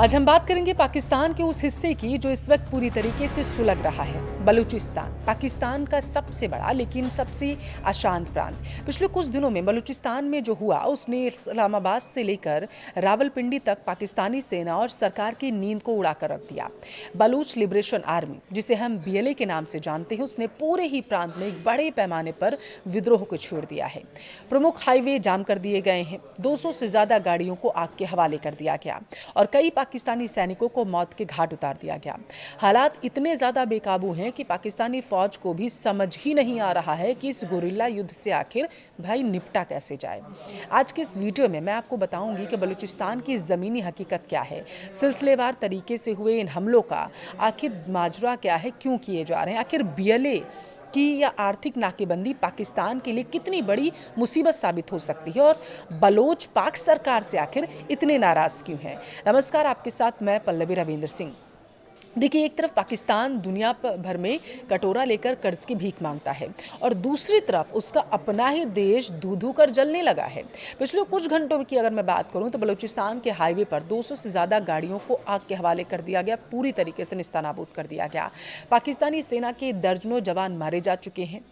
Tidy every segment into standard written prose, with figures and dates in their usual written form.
आज हम बात करेंगे पाकिस्तान के उस हिस्से की जो इस वक्त पूरी तरीके से सुलग रहा है। बलूचिस्तान पाकिस्तान का सबसे बड़ा लेकिन सबसे अशांत प्रांत। पिछले कुछ दिनों में बलूचिस्तान में जो हुआ उसने इस्लामाबाद से लेकर रावलपिंडी तक पाकिस्तानी सेना और सरकार की नींद को उड़ाकर रख दिया। बलूच लिबरेशन आर्मी, जिसे हम BLA के नाम से जानते हैं, उसने पूरे ही प्रांत में एक बड़े पैमाने पर विद्रोह को छेड़ दिया है। प्रमुख हाईवे जाम कर दिए गए हैं, 200 से ज्यादा गाड़ियों को आग के हवाले कर दिया गया और कई पाकिस्तानी सैनिकों को मौत के घाट उतार दिया गया। हालात इतने ज्यादा बेकाबू हैं कि पाकिस्तानी फौज को भी समझ ही नहीं आ रहा है कि इस गुरिल्ला युद्ध से आखिर भाई निपटा कैसे जाए। आज के इस वीडियो में मैं आपको बताऊंगी कि बलूचिस्तान की जमीनी हकीकत क्या है, सिलसिलेवार तरीके से हुए इन हमलों का आखिर माजरा क्या है, क्यों किए जा रहे हैं, आखिर BLA की या आर्थिक नाकेबंदी पाकिस्तान के लिए कितनी बड़ी मुसीबत साबित हो सकती है और बलोच पाक सरकार से आखिर इतने नाराज क्यों हैं। नमस्कार, आपके साथ मैं पल्लवी रविंद्र सिंह। देखिए, एक तरफ पाकिस्तान दुनिया भर में कटोरा लेकर कर्ज की भीख मांगता है और दूसरी तरफ उसका अपना ही देश धू-धू कर जलने लगा है। पिछले कुछ घंटों की अगर मैं बात करूं तो बलूचिस्तान के हाईवे पर 200 से ज़्यादा गाड़ियों को आग के हवाले कर दिया गया, पूरी तरीके से निस्तानाबूद कर दिया गया। पाकिस्तानी सेना के दर्जनों जवान मारे जा चुके हैं।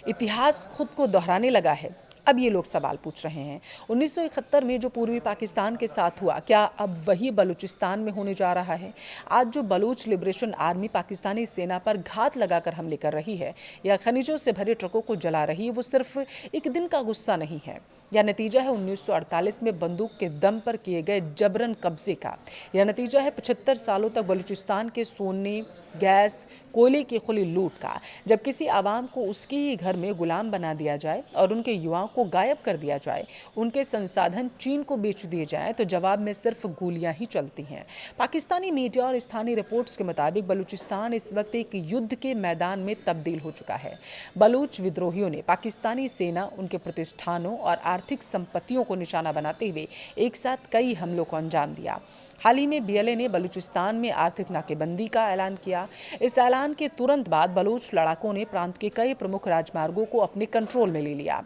इतिहास खुद को दोहराने लगा है। अब ये लोग सवाल पूछ रहे हैं, 1971 में जो पूर्वी पाकिस्तान के साथ हुआ, क्या अब वही बलूचिस्तान में होने जा रहा है? आज जो बलूच लिबरेशन आर्मी पाकिस्तानी सेना पर घात लगाकर हमले कर रही है या खनिजों से भरे ट्रकों को जला रही है, वो सिर्फ एक दिन का गुस्सा नहीं है। यह नतीजा है 1948 में बंदूक के दम पर किए गए जबरन कब्जे का। यह नतीजा है 75 सालों तक बलूचिस्तान के सोने, गैस, कोयले की खुली लूट का। जब किसी आवाम को उसके ही घर में गुलाम बना दिया जाए और उनके युवाओं को गायब कर दिया जाए, उनके संसाधन चीन को बेच दिए जाएं, तो जवाब में सिर्फ गोलियां ही चलती हैं। पाकिस्तानी मीडिया और स्थानीय रिपोर्ट्स के मुताबिक बलूचिस्तान इस वक्त एक युद्ध के मैदान में तब्दील हो चुका है। बलूच विद्रोहियों ने पाकिस्तानी सेना, उनके प्रतिष्ठानों और आर्थिक संपत्तियों को निशाना बनाते हुए एक साथ कई हमलों को अंजाम दिया। हाल ही में BLA ने बलूचिस्तान में आर्थिक नाकेबंदी का ऐलान किया। इस ऐलान के तुरंत बाद बलूच लड़ाकों ने प्रांत के कई प्रमुख राजमार्गों को अपने कंट्रोल में ले लिया।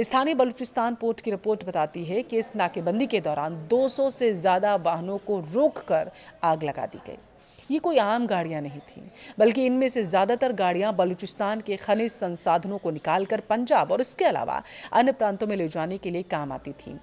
स्थानीय बलूचिस्तान पोर्ट की रिपोर्ट बताती है कि इस नाकेबंदी के दौरान 200 से ज़्यादा वाहनों को रोककर आग लगा दी गई। ये कोई आम गाड़ियां नहीं थीं, बल्कि इनमें से ज़्यादातर गाड़ियां बलूचिस्तान के खनिज संसाधनों को निकालकर पंजाब और इसके अलावा अन्य प्रांतों में ले जाने के लिए काम आती थीं।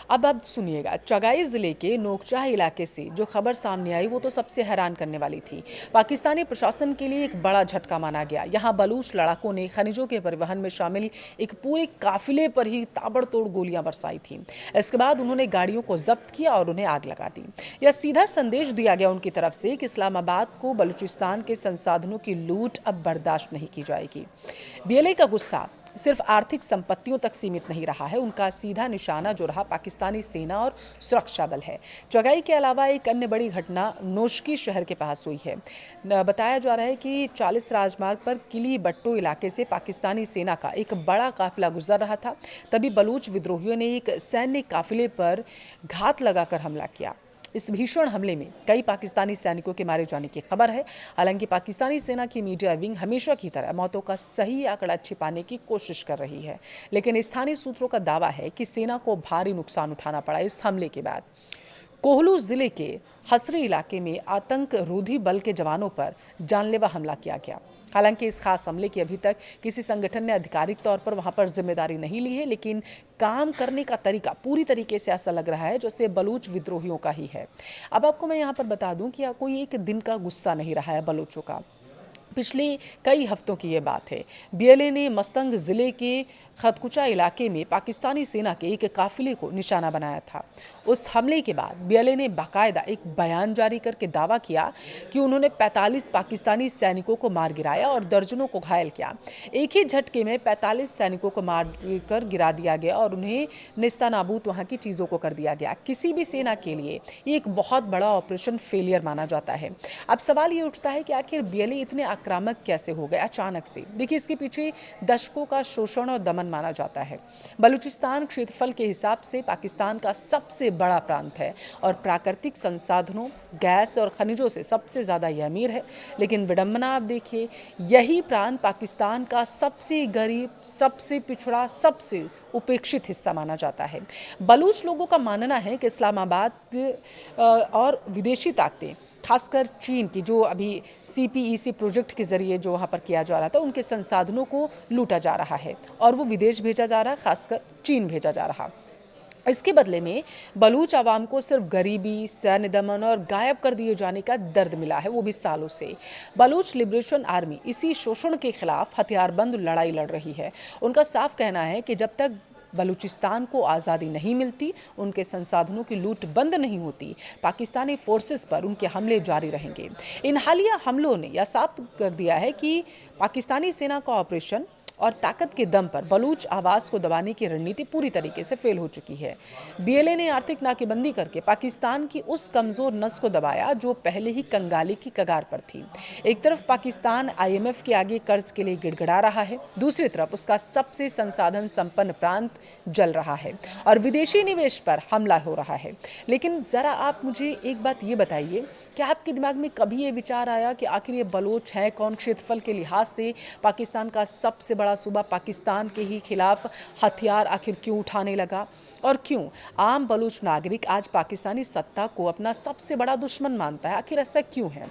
अब सुनिएगा, चगाई ज़िले के नोकचाह इलाके से जो खबर सामने आई वो तो सबसे हैरान करने वाली थी। पाकिस्तानी प्रशासन के लिए एक बड़ा झटका माना गया। यहाँ बलूच लड़ाकों ने खनिजों के परिवहन में शामिल एक पूरे काफिले पर ही ताबड़तोड़ गोलियां बरसाई थीं। इसके बाद उन्होंने गाड़ियों को जब्त किया और उन्हें आग लगा दी। यह सीधा संदेश दिया गया उनकी तरफ से कि इस्लामाबाद को बलूचिस्तान के संसाधनों की लूट अब बर्दाश्त नहीं की जाएगी। BLA का गुस्सा सिर्फ आर्थिक संपत्तियों तक सीमित नहीं रहा है, उनका सीधा निशाना जो रहा पाकिस्तानी सेना और सुरक्षा बल है। चगाई के अलावा एक अन्य बड़ी घटना नोशकी शहर के पास हुई है। बताया जा रहा है कि 40 राजमार्ग पर किली बट्टो इलाके से पाकिस्तानी सेना का एक बड़ा काफिला गुजर रहा था, तभी बलूच विद्रोहियों ने एक सैन्य काफिले पर घात लगाकर हमला किया। इस भीषण हमले में कई पाकिस्तानी सैनिकों के मारे जाने की खबर है। हालांकि पाकिस्तानी सेना की मीडिया विंग हमेशा की तरह मौतों का सही आंकड़ा छिपाने की कोशिश कर रही है, लेकिन स्थानीय सूत्रों का दावा है कि सेना को भारी नुकसान उठाना पड़ा इस हमले के बाद। कोहलू जिले के हसरी इलाके में आतंक रोधी बल के जवानों पर जानलेवा हमला किया गया। हालांकि इस खास हमले की अभी तक किसी संगठन ने आधिकारिक तौर पर वहां पर जिम्मेदारी नहीं ली है, लेकिन काम करने का तरीका पूरी तरीके से ऐसा लग रहा है जैसे बलूच विद्रोहियों का ही है। अब आपको मैं यहाँ पर बता दूं कि कोई एक दिन का गुस्सा नहीं रहा है बलूचों का। पिछले कई हफ्तों की ये बात है। BLA ने मस्तंग ज़िले के खदकुचा इलाके में पाकिस्तानी सेना के एक काफिले को निशाना बनाया था। उस हमले के बाद BLA ने बाकायदा एक बयान जारी करके दावा किया कि उन्होंने 45 पाकिस्तानी सैनिकों को मार गिराया और दर्जनों को घायल किया। एक ही झटके में 45 सैनिकों को मार कर गिरा दिया गया और उन्हें नेस्तनाबूद वहाँ की चीज़ों को कर दिया गया। किसी भी सेना के लिए ये एक बहुत बड़ा ऑपरेशन फेलियर माना जाता है। अब सवाल ये उठता है कि आखिर BLA इतने आक्रामक कैसे हो गए अचानक से? देखिए, इसके पीछे दशकों का शोषण और दमन माना जाता है। बलूचिस्तान क्षेत्रफल के हिसाब से पाकिस्तान का सबसे बड़ा प्रांत है और प्राकृतिक संसाधनों, गैस और खनिजों से सबसे ज़्यादा यह अमीर है। लेकिन विडंबना आप देखिए, यही प्रांत पाकिस्तान का सबसे गरीब, सबसे पिछड़ा, सबसे उपेक्षित हिस्सा माना जाता है। बलूच लोगों का मानना है कि इस्लामाबाद और विदेशी ताकतें, खासकर चीन की, जो अभी CPEC प्रोजेक्ट के ज़रिए जो वहाँ पर किया जा रहा था, उनके संसाधनों को लूटा जा रहा है और वो विदेश भेजा जा रहा है, खासकर चीन भेजा जा रहा। इसके बदले में बलूच आवाम को सिर्फ गरीबी, सैन्य दमन और गायब कर दिए जाने का दर्द मिला है, वो भी सालों से। बलूच लिबरेशन आर्मी इसी शोषण के खिलाफ हथियारबंद लड़ाई लड़ रही है। उनका साफ कहना है कि जब तक बलूचिस्तान को आज़ादी नहीं मिलती, उनके संसाधनों की लूट बंद नहीं होती, पाकिस्तानी फोर्सेस पर उनके हमले जारी रहेंगे। इन हालिया हमलों ने यह साफ कर दिया है कि पाकिस्तानी सेना का ऑपरेशन और ताकत के दम पर बलूच आवाज़ को दबाने की रणनीति पूरी तरीके से फेल हो चुकी है। BLA ने आर्थिक नाकेबंदी करके पाकिस्तान की उस कमज़ोर नस को दबाया जो पहले ही कंगाली की कगार पर थी। एक तरफ पाकिस्तान IMF के आगे कर्ज के लिए गिड़गिड़ा रहा है, दूसरी तरफ उसका सबसे संसाधन संपन्न प्रांत जल रहा है और विदेशी निवेश पर हमला हो रहा है। लेकिन ज़रा आप मुझे एक बात ये बताइए कि आपके दिमाग में कभी ये विचार आया कि आखिर ये बलोच है कौन? क्षेत्रफल के लिहाज से पाकिस्तान का सबसे बड़ा सूबा पाकिस्तान के ही खिलाफ हथियार आखिर क्यों उठाने लगा? और क्यों आम बलूच नागरिक आज पाकिस्तानी सत्ता को अपना सबसे बड़ा दुश्मन मानता है? आखिर ऐसा क्यों है?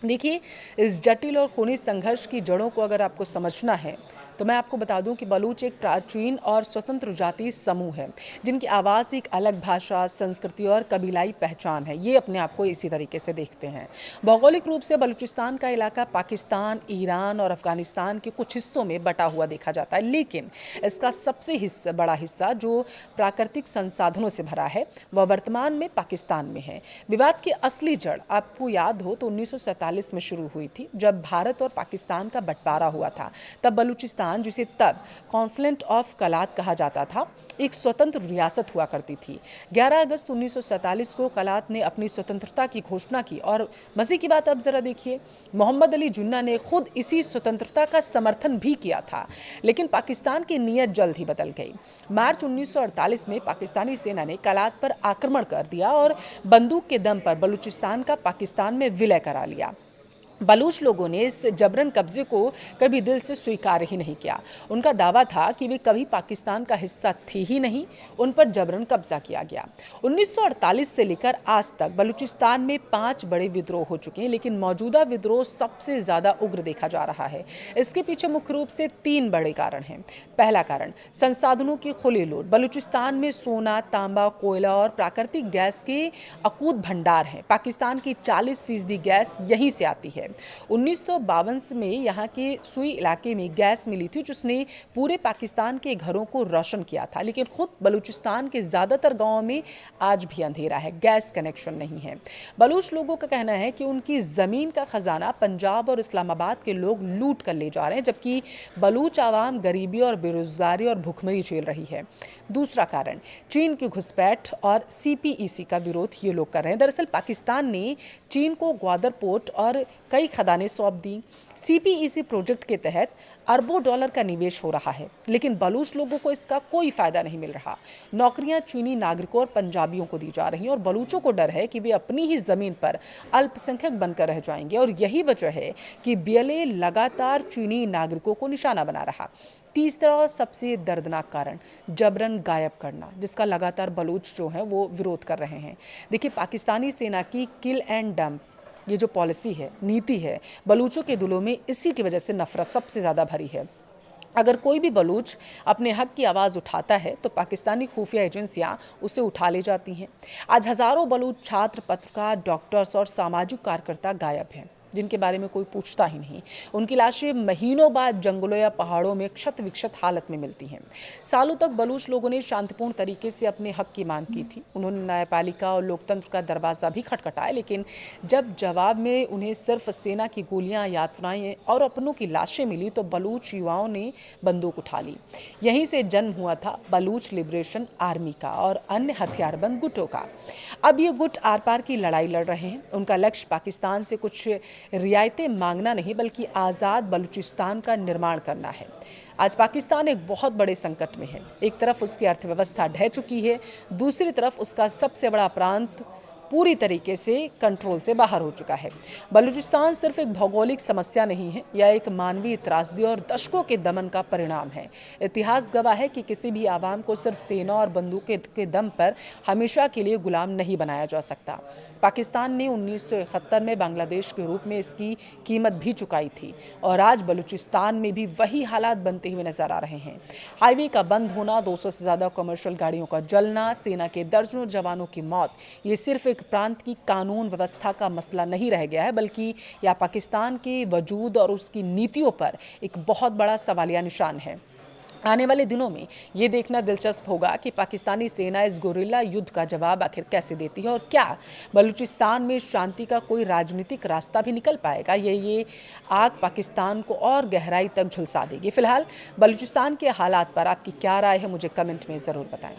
देखिए, इस जटिल और खूनी संघर्ष की जड़ों को अगर आपको समझना है तो मैं आपको बता दूं कि बलूच एक प्राचीन और स्वतंत्र जातीय समूह है जिनकी आवाज़ एक अलग भाषा, संस्कृति और कबीलाई पहचान है। ये अपने आप को इसी तरीके से देखते हैं। भौगोलिक रूप से बलूचिस्तान का इलाका पाकिस्तान, ईरान और अफगानिस्तान के कुछ हिस्सों में बटा हुआ देखा जाता है, लेकिन इसका सबसे बड़ा हिस्सा जो प्राकृतिक संसाधनों से भरा है वह वर्तमान में पाकिस्तान में है। विवाद की असली जड़ आपको याद हो तो 1947 में शुरू हुई थी, जब भारत और पाकिस्तान का बंटवारा हुआ था। तब बलूचिस्तान, जिसे तब कॉन्सलेट ऑफ कलात कहा जाता था, एक स्वतंत्र रियासत हुआ करती थी। 11 अगस्त 1947 को कलात ने अपनी स्वतंत्रता की घोषणा की और मजे की बात अब जरा देखिए, मोहम्मद अली जिन्ना ने खुद इसी स्वतंत्रता का समर्थन भी किया था। लेकिन पाकिस्तान की नीयत जल्द ही बदल गई। मार्च 1948 में पाकिस्तानी सेना ने कलात पर आक्रमण कर दिया और बंदूक के दम पर बलूचिस्तान का पाकिस्तान में विलय करा लिया। बलूच लोगों ने इस जबरन कब्जे को कभी दिल से स्वीकार ही नहीं किया। उनका दावा था कि वे कभी पाकिस्तान का हिस्सा थे ही नहीं, उन पर जबरन कब्जा किया गया। 1948 से लेकर आज तक बलूचिस्तान में 5 बड़े विद्रोह हो चुके हैं, लेकिन मौजूदा विद्रोह सबसे ज़्यादा उग्र देखा जा रहा है। इसके पीछे मुख्य रूप से 3 बड़े कारण हैं। पहला कारण संसाधनों की खुली लूट। बलूचिस्तान में सोना, तांबा, कोयला और प्राकृतिक गैस के अकूत भंडार हैं। पाकिस्तान की 40% गैस यहीं से आती है। 1952 में यहाँ के सुई इलाके में गैस मिली थी जिसने पूरे पाकिस्तान के घरों को रोशन किया था, लेकिन खुद बलूचिस्तान के ज़्यादातर गांवों में आज भी अंधेरा है, गैस कनेक्शन नहीं है। बलूच लोगों का कहना है कि उनकी ज़मीन का खजाना पंजाब और इस्लामाबाद के लोग लूट कर ले जा रहे हैं, जबकि बलूच आवाम गरीबी और बेरोजगारी और भुखमरी झेल रही है। दूसरा कारण चीन की घुसपैठ और CPEC का विरोध ये लोग कर रहे हैं। दरअसल पाकिस्तान ने चीन को ग्वादर पोर्ट और कई खदानें सौंप दी। CPEC प्रोजेक्ट के तहत अरबों डॉलर का निवेश हो रहा है, लेकिन बलूच लोगों को इसका कोई फायदा नहीं मिल रहा। नौकरियां चीनी नागरिकों और पंजाबियों को दी जा रही हैं और बलूचों को डर है कि वे अपनी ही जमीन पर अल्पसंख्यक बनकर रह जाएंगे और यही वजह है कि BLA लगातार चीनी नागरिकों को निशाना बना रहा। तीसरा और सबसे दर्दनाक कारण जबरन गायब करना, जिसका लगातार बलूच जो है वो विरोध कर रहे हैं। देखिए, पाकिस्तानी सेना की किल एंड डंप ये जो पॉलिसी है, नीति है, बलूचों के दिलों में इसी की वजह से नफरत सबसे ज़्यादा भरी है। अगर कोई भी बलूच अपने हक की आवाज़ उठाता है तो पाकिस्तानी खुफिया एजेंसियां उसे उठा ले जाती हैं। आज हज़ारों बलूच छात्र, पत्रकार, डॉक्टर्स और सामाजिक कार्यकर्ता गायब हैं, जिनके बारे में कोई पूछता ही नहीं। उनकी लाशें महीनों बाद जंगलों या पहाड़ों में क्षत विक्षत हालत में मिलती हैं। सालों तक बलूच लोगों ने शांतिपूर्ण तरीके से अपने हक की मांग की थी। उन्होंने न्यायपालिका और लोकतंत्र का दरवाज़ा भी खटखटाया, लेकिन जब जवाब में उन्हें सिर्फ सेना की गोलियां, यातनाएं और अपनों की लाशें मिली तो बलूच युवाओं ने बंदूक उठा ली। यहीं से जन्म हुआ था बलूच लिबरेशन आर्मी का और अन्य हथियारबंद गुटों का। अब ये गुट आर पार की लड़ाई लड़ रहे हैं। उनका लक्ष्य पाकिस्तान से कुछ रियायतें मांगना नहीं बल्कि आज़ाद बलूचिस्तान का निर्माण करना है। आज पाकिस्तान एक बहुत बड़े संकट में है। एक तरफ उसकी अर्थव्यवस्था ढह चुकी है, दूसरी तरफ उसका सबसे बड़ा प्रांत पूरी तरीके से कंट्रोल से बाहर हो चुका है। बलूचिस्तान सिर्फ एक भौगोलिक समस्या नहीं है, यह एक मानवीय त्रासदी और दशकों के दमन का परिणाम है। इतिहास गवाह है कि किसी भी आवाम को सिर्फ सेना और बंदूकों के दम पर हमेशा के लिए गुलाम नहीं बनाया जा सकता। पाकिस्तान ने 1971 में बांग्लादेश के रूप में इसकी कीमत भी चुकाई थी और आज बलूचिस्तान में भी वही हालात बनते हुए नजर आ रहे हैं। हाईवे का बंद होना, 200 से ज़्यादा कमर्शियल गाड़ियों का जलना, सेना के दर्जनों जवानों की मौत, ये सिर्फ एक प्रांत की कानून व्यवस्था का मसला नहीं रह गया है, बल्कि यह पाकिस्तान के वजूद और उसकी नीतियों पर एक बहुत बड़ा सवालिया निशान है। आने वाले दिनों में ये देखना दिलचस्प होगा कि पाकिस्तानी सेना इस गोरिल्ला युद्ध का जवाब आखिर कैसे देती है और क्या बलूचिस्तान में शांति का कोई राजनीतिक रास्ता भी निकल पाएगा। ये आग पाकिस्तान को और गहराई तक झुलसा देगी। फिलहाल बलूचिस्तान के हालात पर आपकी क्या राय है, मुझे कमेंट में ज़रूर बताएं।